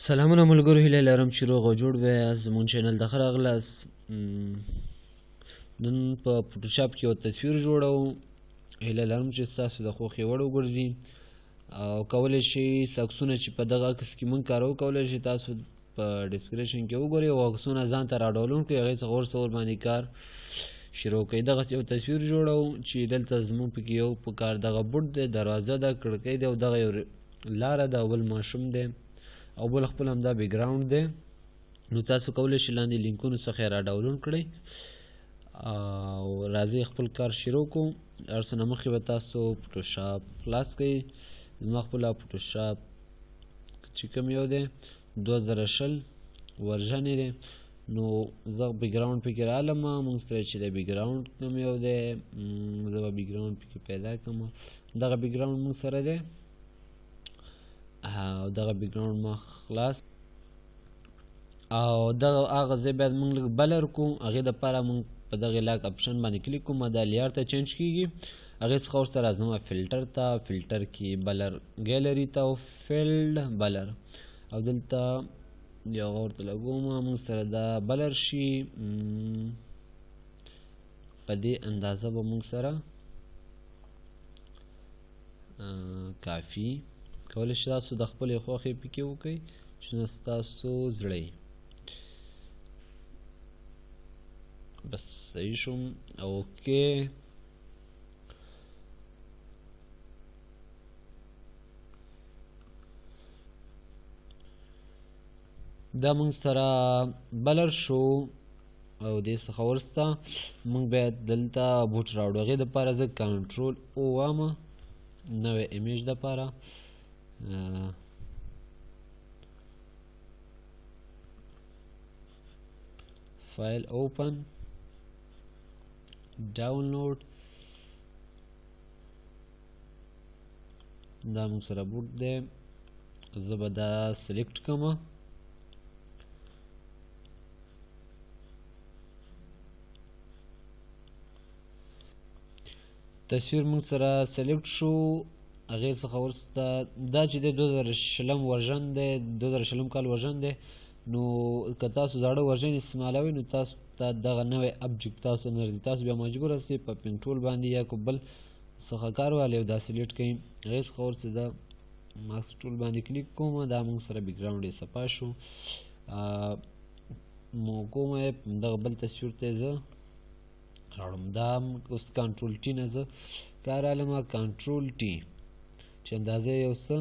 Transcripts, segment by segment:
سلامونه ملګرو، هیله لرم چې روغ او جوړ ویاست. زموږ چینل ته ښه راغلاست. نن په فوټوشاپ کې یو تصویر جوړوم. هیله لرم چې ستاسو د خوښې وړ وګرځي او کولی شئ عکسونه چې په دغه عکس کې موږ کاروو کولی شئ تاسو په ډسکریپشن کې وګورئ او عکسونه ځان ته راډاونلوډ کړئ، هغې څخه ورسته ورباندې کار شروع کړئ. دغسې یو تصویر جوړوم چې دلته زموږ پکې یو په کار دغه بوټ دی، دروازه ده، کړکۍ دی او دغه یو لاره ده او بل ماشوم دی او بل خپل همدا بیکګراوند دی. نو تاسو کولی شئ لاندې لینکونو څخه یې راډاونلوډ کړئ او راځئ خپل کار شروع کړو. هر څه نه مخکې به تاسو فوټوشاپ خلاص کړئ. زما خپله فوټوشاپ چې کوم یو دی 2020 ورژن یې دی، نو زه بیکګراوند پکې رالم. موږ سره چې د بیکګراوند کوم یو دی زه به بیکګراوند پکې پیدا کړم. دغه بیکګراوند موږ سره دی او دغه بیکګراوند ما خلاص او دغه هغه ځای باید موږ لږ بلر کړو. هغې دپاره موږ په دغې لاک اپشن باندې کلیک کوو، دا لیار ته چینج کېږي. هغې څخه ورسته راځم فلټر ته، فلټر کې بلر ګیلري ته او فیلډ بلر او دلته یو ورته لګوم موږ سره دا بلر شي. په دې اندازه به موږ سره کافي. کولی شئ تاسو د خپلې خوښې پکې وکړئ چې نه ستاسو زړه یې. بس صحیح شوم او اوکې. دا موږ سره بلر شو او دې څخه وروسته موږ باید دلته بوټ راوړو. هغې دپاره زه کنټرول او وامه نوی ایمیج دپاره فایل اوپن ډاونلوډ. دا موږ سره بوټ دی، زه به دا سلیکټ کړم. تصویر موږ سره سلیکټ شو. هغې څخه وروسته دا چې دی 2020 ورژن دی، 2020 کال ورژن دی. نو که تاسو زاړه ورژن استعمالوئ نو تاسو ته دغه نوی ابجکټ تاسو نه راځي، تاسو بیا مجبور یاستئ په پین ټول باندې یا کو بل څخه کار والی او دا سلیکټ کړئ. هغې څخه وروسته د ماسک ټول باندې کلیک کوم. دا موږ سره بیکګراوند یې صفا شو. کوم دغه بل تصویر ته زه راوړم. دا اوس کنټرول ټي نه زه کار رالم، کنټرول ټي چې اندازه یو څه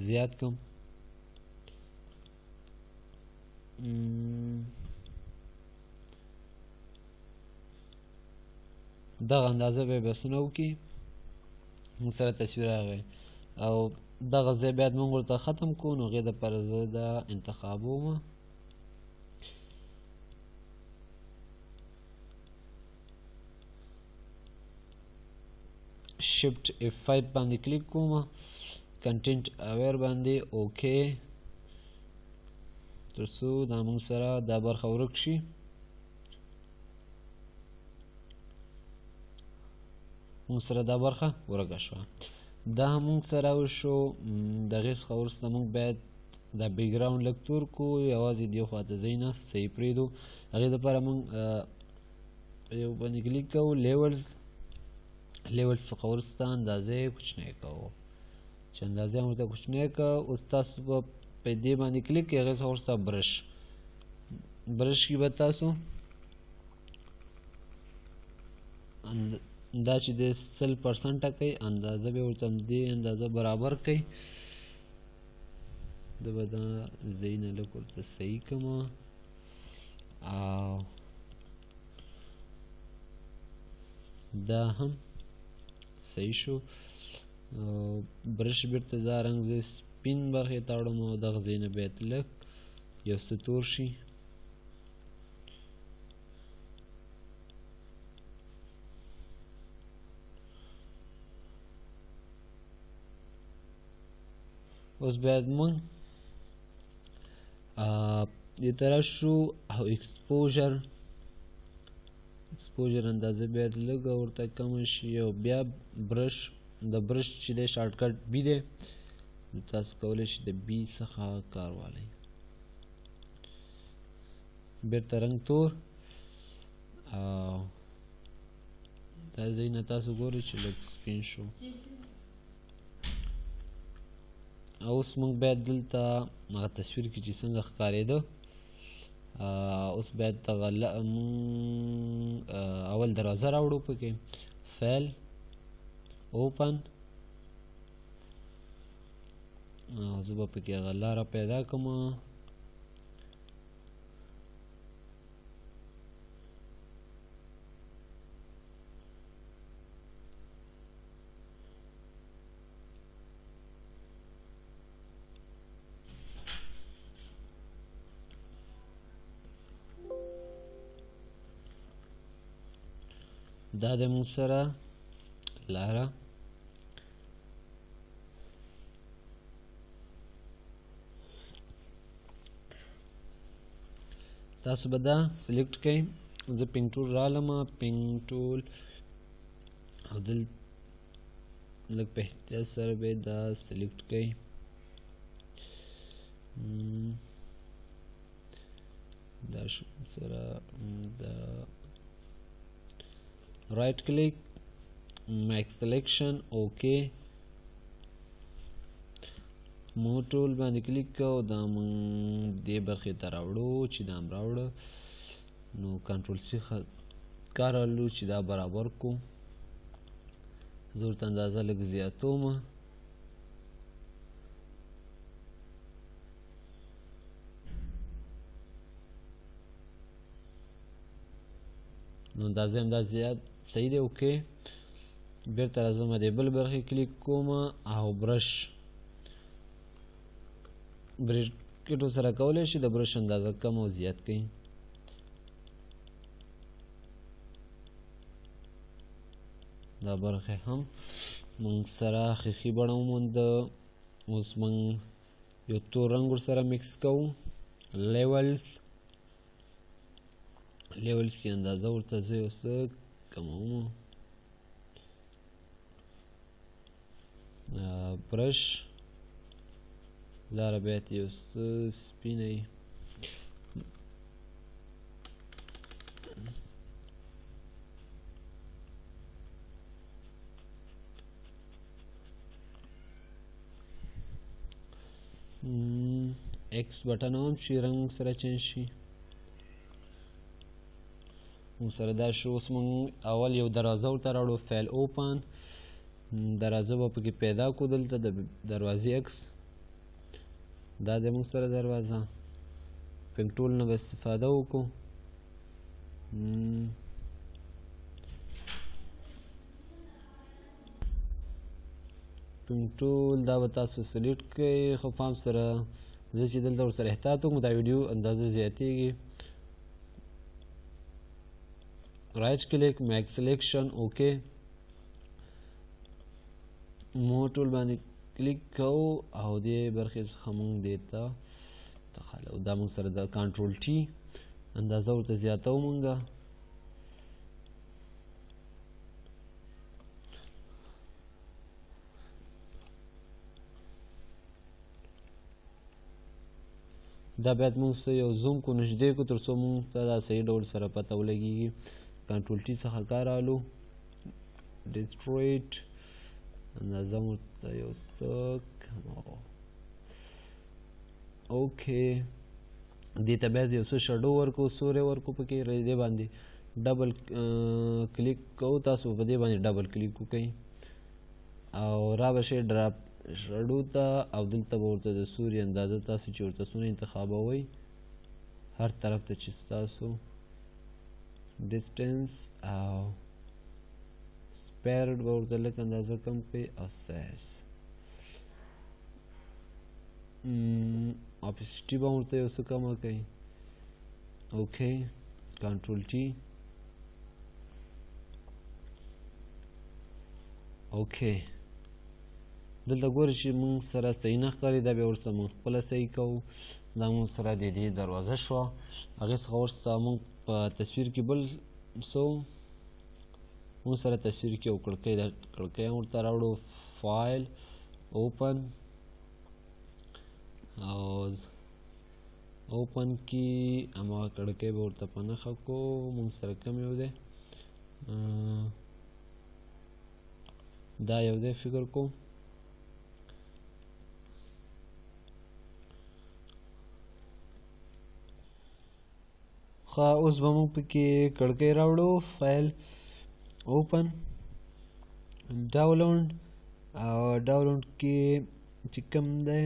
زیات کړم. دغه اندازه به یې بس نه وکړي. موږ سره تصویر راغی او دغه ځای باید موږ ورته ختم کړو. نو هغې دپاره زه دا انتخابوم. شفت F5 باندې کلیک کوم، کنټینټ اویر باندې اوکې، تر څو دا موږ سره دا برخه ورک شي. موږ سره دا برخه ورکه شوه. دا موږ سره وشو. د هغې څخه وروسته موږ باید دا بیکګراوند لږ تور کړو، یوازې دې خواته ځئ نه، صحیح پرېږدو. هغې دپاره موږ یو باندې کلیک کوو، لیولز څخه وروسته اندازه یې کوچنی کوو. چې اندازه یې ورته کوچنی کړه، اوس تاسو به په دې باندې کلیک کړئ. هغې څخه وروسته برش کې به تاسو دا چې دی 100% کوئ، اندازه به ورته دې اندازه برابر کړئ. زه به دا ځایونه لږ ورته صحیح کړم او دا هم صحیح شو. برش بیرته دا رنګ زه سپین برخې ته وړم او دغه ځایونه باید لږ یو څه تور شي. اوس باید موږ دې ته راشو او اکسپوژر اندازه باید لږه ورته کمه شي او بیا برش د برش چې دی شارټکټ بي دی، نو تاسو کولی شئ د بي څخه کار واخلئ. بیرته رنګ تور او دا ځای نه تاسو ګورئ چې لږ سپین شو. اوس موږ باید دلته هغه تصویر کې چې څنګه ښکارېده اوس باید دغه اول دروازه راوړو پکې فایل اوپن زه به پکې هغه لاره پیدا کړم دا د موږ سره لاره تاسو به دا سلیکټ کړئ. زه پینګ ټول رالم پینګ ټول او دل لږ په احتیاط سره به دا سلیکټ کړئ. دا شو سره دا right click make selection okay مو ټول باندې کلیک کوو دا مونږ دې برخې ته راوړو چې دا هم راوړه نو کنټرول سی کار الو چې دا برابر کو زه ورته اندازه لږ زیاتوم نو اندازه هم دا زیات صحیح دی اوکې بیرته راځم دې بل برخې کلیک کوم او برش بریکټو سره کولی شي د برش اندازه کم او زیات کړئ. دا برخې هم موږ سره خیخي بڼه ومونده. اوس موږ یو تور رنګ ورسره مکس کوو لیولز کې اندازه ورته زه یو څه کموم برش لاره باید یو څه سپینه وي ایکس بټن هم چې رنګ سره چینج شي موږ سره دا شو. اوس موږ اول یو دروازه ورته راوړو فایل اوپن دروازه به پکې پیدا کړو دلته د دروازې عکس دا د موږ سره دروازه پینګ ټول نه به استفاده وکړو پینګ ټول دا به تاسو سلیکټ کړئ خو پام سره زه چې دلته ورسره احتیاط وکړم دا ویډیو اندازه زیاتېږي. right click make selection okay مو ټول باندې کلیک کوو او دې برخې څخه موږ دې ته تخلو دا موږ سره د کنټرول ټي اندازه ورته زیاتو موږ دا باید موږ یو زوم کو نږدې کو تر څو موږ ته دا صحیح ډول سره پته ولګېږي. کنټرول ټي څخه کار الو ډیسټرویټ اندازه مو ته یو څه اوکې دې ته باید یو څه شډو ورکو سورې ورکو پکې دې باندې ډبل کلیک کوو تاسو په دې باندې ډبل کلیک وکړئ او را به شئ ډراپ شډو ته او دلته به ورته د سوري اندازه تاسو چې ورته څونه انتخابوئ هر طرف ته چې ستاسو ډسټنس او سپیرډ به ورته لږ اندازه کم کړئ او سایز اپسټي به ورته یو څه کمه کړئ اوکې کنټرول ټي اوکې دلته ګورئ چې موږ سره صحیح نه ښکاري دا بیا ورسره موږ خپله صحیح کوو دا موږ سره د دې دروازه شوه هغې څخه ورسته موږ په تصویر کې بل څه موږ سره تصویر کې یو کړکۍ ده کړکۍ هم ورته راوړو فایل اوپن او اوپن کی هماغه کړکۍ به ورته په نښه کو موږ سره کم یو دی دا یو دی فکر کوم ښه اوس به موږ پکې کړکۍ راوړو فایل اوپن ډاونلوډ او ډاونلوډ کې چې کوم دی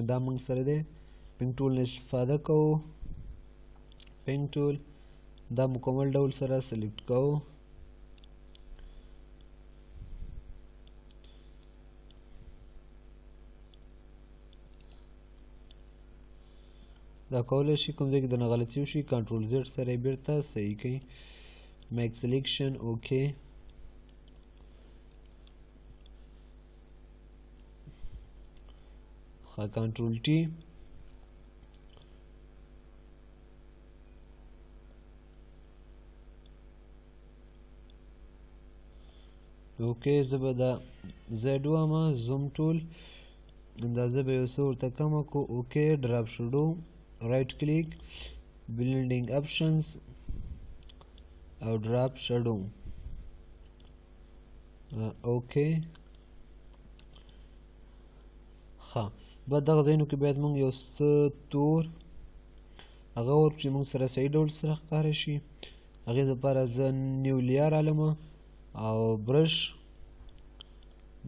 دا موږ سره دی پینګ ټول نه استفاده کوو پینګ ټول دا مکمل ډول سره سلیکټ کوو دا کولی شي کوم ځای کې دنه غلطي وشي کنټرول زیډ سره یې بیرته صحیح کوي میک سلیکشن اوکې ښه کنټرول ټي اوکې زه به دا زیډ وامه زوم ټول اندازه به یو څه ورته کمه کړو اوکې ډراپ شډو رایټ کلیک بلینډینګ اپشنز او ډراپ شډو اوکې ښه بعد دغه ځایونو کې باید موږ یو څه تور هغه ورکړو چې موږ سره صحیح ډول سره ښکاره شي هغې دپاره زه نیو لیر رالمه او برش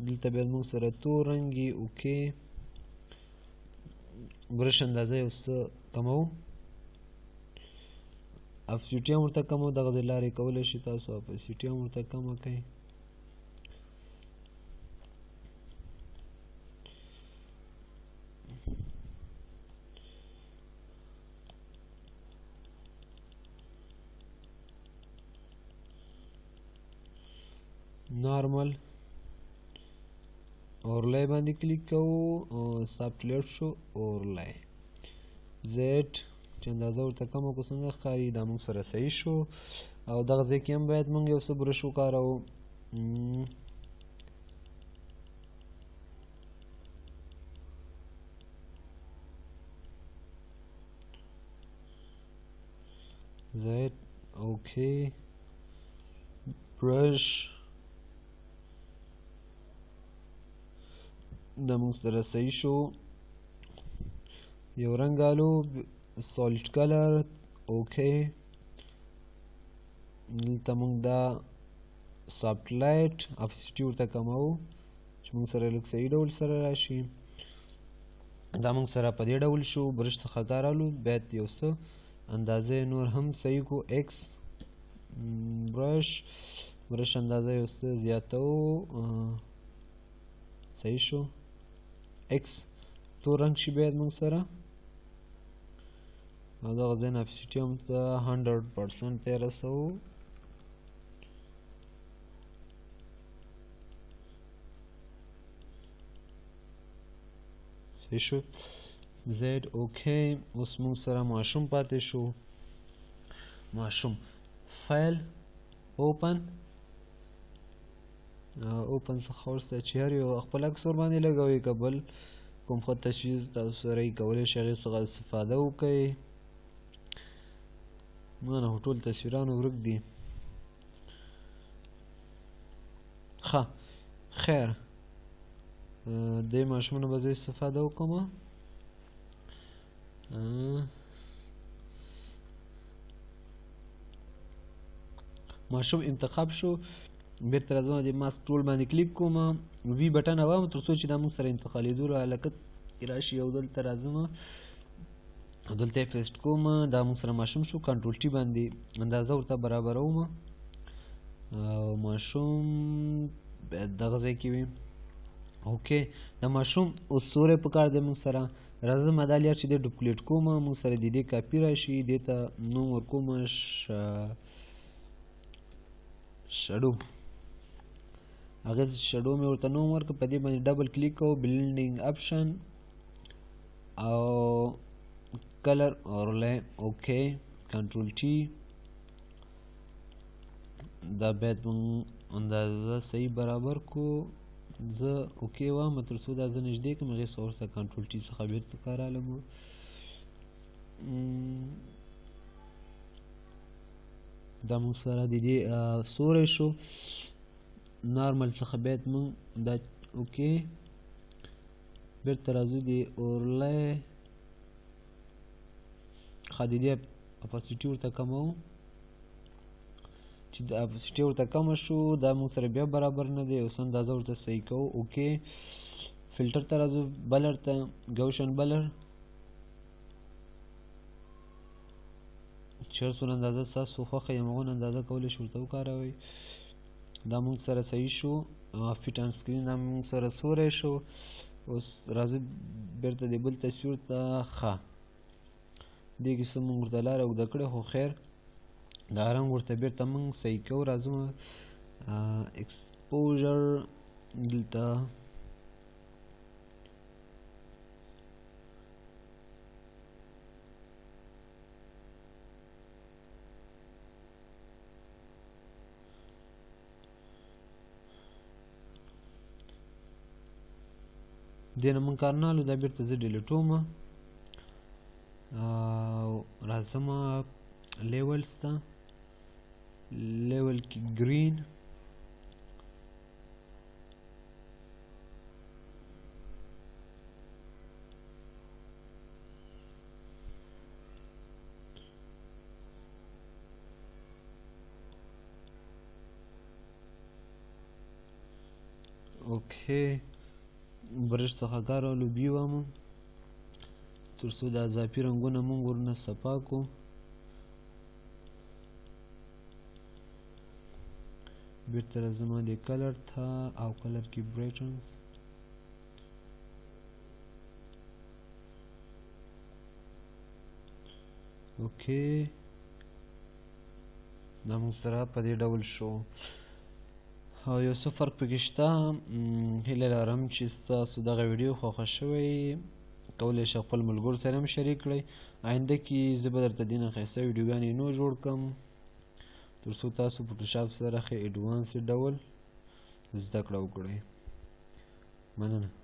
دلته باید موږ سره تور رنګ وي اوکې برش اندازه یو څه کموو اپسیټي هم ورته کموو دغه د لارې کولی شي تاسو اپسیټي هم ورته کمه کړئ نارمل اورلای باندې کلیک کوو او سافټ لیټ شو اورلای زیټ چې اندازه ورته کمه کړو څنګه ښکاري دا موږ سره صحیح شو او دغه ځای کې هم باید موږ یو څه برش وکاروو زیټ اوکې برش دا موږ سره صحیح شو یو رنګ الو سالټ کلر اوکې دلته موږ دا سافټ لایټ اپسیټي ورته کموو چې موږ سره لږ صحیح ډول سره راشي دا موږ سره په دې ډول شو برش څخه کار الو باید یو څه اندازه نور هم صحیح کو ایکس برش اندازه یو څه زیاتو صحیح شو ایکس تور رنګ شي باید موږ سره او دغه ځای نه اپسیټي هم ته 100% ته رسوو صحیح شو زیډ اوکې اوس موږ سره ماشوم پاتې شو ماشوم فایل اوپن اوپن څخه وروسته چې هر یو خپل عکس ورباندې لګوئ که بل کوم ښه تصویر تاسو سره یې کولی شئ هغې څخه استفاده وکړئ مانه خو ټول تصویران ورک دي ښه خیر دې ماشومونه به زه استفاده وکړم ماشوم انتخاب شو بیرته راځم د ماسک ټول باندې کلیک کوم وی بټن اوام تر څو چې دا موږ سره انتقالېدو حرکت راشي یو دلته راځم دلته یې پیسټ کوم دا موږ سره ماشوم شو کنټرول ټي باندې اندازه ورته برابروم او ماشوم باید دغه ځای کې وي اوکې د ماشوم اوس سوری په کار دی موږ سره راځم دا لیر چې دی ډوپلیټ کوم موږ سره د دې کاپي راشي دې ته نوم ورکوم شډو هغه شډو مې ورته نوم ورکړ په دې باندې ډبل کلیک کوو بلینډینګ اپشن او کلر اورلای اوکې کنټرول ټي دا باید مونږ اندازه صحیح برابر کو زه اوکې وایم تر څو دا زه نږدې کړم هغې څخه وروسته کنټرول ټي څخه بېرته کار رالم دا موږ سره د دې سوری شو نارمل څخه باید موږ دا اوکې بیرته راځو د اورلی ښه د دې اپاسیټي ورته کموو چې د اپاسیټي ورته کمه شو دا موږ سره بیا برابر نه دی اوس اندازه ورته صحیح کوو اوکې فلټر ته راځو بلر ته ګوشن بلر چې هر څومره اندازه ستاسو خوښه یم هغونه اندازه کولی شو ورته وکاروئ دا موږ سره صحیح شو فیټ آن سکرین دا موږ سره سوری شو اوس راځو بیرته د بل تصویر ته ښه دې کې څه موږ ورته لاره اوږده کړې خو خیر دا رنګ ورته بیرته موږ صحیح کوو راځو ایکسپوژر دلته دې نه موږ کار نه اخلو دا بیرته زه ډیلیټوم راځم لیولز ته لیول کې ګرین اوکې برش څخه کار اخلو بیوه مو تر څو د اضافي رنګونه مونږ ورنه صفا کړو بیرته راځم د کلر ته او کلر کې برایټنس اوکې دا مونږ سره په دې ډول شو او یو څه فرق پکې شته هیله لرم چې ستاسو دغه ویډیو خوښه شوی کولی شئ خپل ملګرو سره هم شریک کړئ آینده کې زه به درته دې نه ښایسته ویډیوګانې نور جوړ کړم تر څو تاسو فوټوشاپ سره ښه ایډوانس ډول زده کړه وکړئ مننه